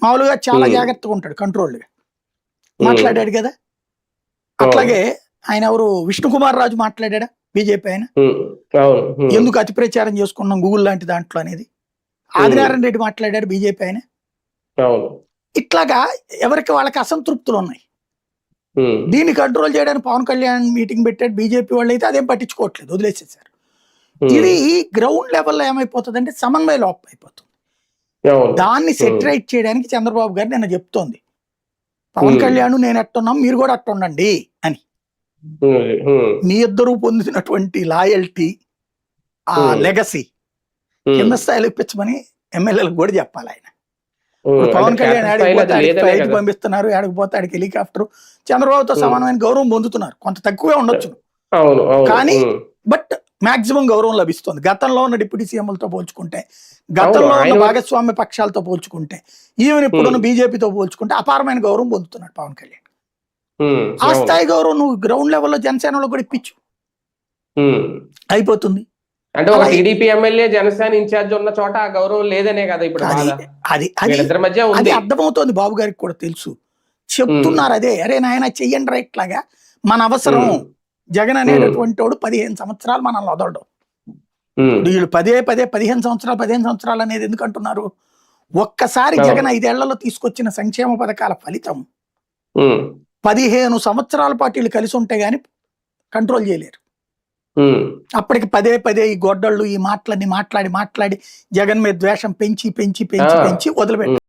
మామూలుగా చాలా ఉమ్, జాగ్రత్తగా ఉంటాడు, కంట్రోల్డ్‌గా. ఉమ్, మాట్లాడాడు గదా! అవును. అట్లాగే ఆయన ఎవరు 'విష్ణుకుమార్ రాజు' మాట్లాడాడా బీజేపీ ఆయన? ఉమ్, అవును. ఎందుకు అతి ప్రచారం చేసుకున్నాం గూగుల్ లాంటి దాంట్లో అనేది. ఉమ్, ఆదినారాయణ రెడ్డి మాట్లాడాడు బీజేపీ ఆయన. అవును. ఇట్లాగా ఎవరికి వాళ్ళకి అసంతృప్తులున్నాయి. ఉమ్, దీన్ని కంట్రోల్ చేయడానికి పవన్ కళ్యాణ్ మీటింగ్ పెట్టాడు. బీజేపీ వాళ్ళైతే అదేం పట్టించుకోవట్లేదు, వదిలేసేసారు. ఉమ్, ఇది గ్రౌండ్ లెవెల్‌లో ఏమైపోతదంటే సమన్వయ లోపం అయిపోతుంది. అవును. దాన్ని ఉమ్, సెటరైట్ చేయడానికి చంద్రబాబు గారు నిన్న చెప్తోంది. పవన్ ఉమ్, కళ్యాణ్ నేను ఎట్టున్నాం మీరు కూడా అట్టుండండి అని. ఉమ్, ఉమ్, మీ ఇద్దరూ పొందినటువంటి లాయల్టీ, ఆ ఉమ్, లెగసీ ఉమ్, కింద స్థాయిలో ఇప్పించమని ఎమ్మెల్యేలకు కూడా చెప్పాలి ఆయన. ఇప్పుడు అంటే పవన్ కళ్యాణ్ ఆడికి క్షేత్రస్థాయిలో పోతే అది ఆడికి లేదనే ఫ్లైట్ కదా. పంపిస్తున్నారు, ఆడికి పోతే ఆడికి హెలికాప్టర్. చంద్రబాబుతో ఉమ్, సమానమైన గౌరవం పొందుతున్నారు. కొంత తక్కువే ఉండొచ్చు, అవును, అవును. కానీ ఉమ్, బట్ మాక్సిమం గౌరవం లభిస్తుంది. గతంలో ఉన్న డిప్యూటీ సీఎంలతో పోల్చుకుంటే, అవును. గతంలో ఉన్న ఆయన భాగస్వామ్య పక్షాలతో పోల్చుకుంటే, ఈవెన్ ఇప్పుడున్న బీజేపీతో పోల్చుకుంటే అపారమైన గౌరవం పొందుతున్నాడు పవన్ కళ్యాణ్. ఆ అవును. స్థాయి గౌరవం నువ్వు గ్రౌండ్ లెవెల్లో జనసేనలో కూడా ఇప్పించు, ఉమ్. అయిపోతుంది. అంటే ఒక అలా టీడీపీ ఎమ్మెల్యే జనసేన ఇన్ఛార్జ్ ఉన్న చోట ఆ గౌరవం లేదనే కదా ఇప్పుడు అది బాధ. అది అది వీళ్ళిద్దరి మధ్య అది ఉంది. అర్థమవుతోంది, బాబు గారికి కూడా తెలుసు. ఉమ్, చెప్తున్నారు అదే, అరే నాయన చెయ్యండి రైట్ లాగా, మన అవసరం. ఉమ్, జగన్ ఉమ్, అనేటటువంటి వాడు 15 సంవత్సరాలు మనల్ని వదలడం. ఉమ్, ఇప్పుడు వీళ్ళు పదే పదే 15 సంవత్సరాలు అనేది ఎందుకు అంటున్నారు? ఒక్కసారి అవును. జగన్ 5 ఏళ్లలో తీసుకొచ్చిన సంక్షేమ పథకాల ఫలితం ఉమ్, 15 సంవత్సరాల పాటు వీళ్ళు కలిసి ఉంటే గాని కంట్రోల్ చేయలేరు. ఉమ్. అప్పటికి పదే పదే ఈ గొడ్డళ్ళు ఈ మాటలన్నీ మాట్లాడి మాట్లాడి జగన్ మీద ద్వేషం పెంచి పెంచి ఆ పెంచి పెంచి వదిలిపెట్టారు.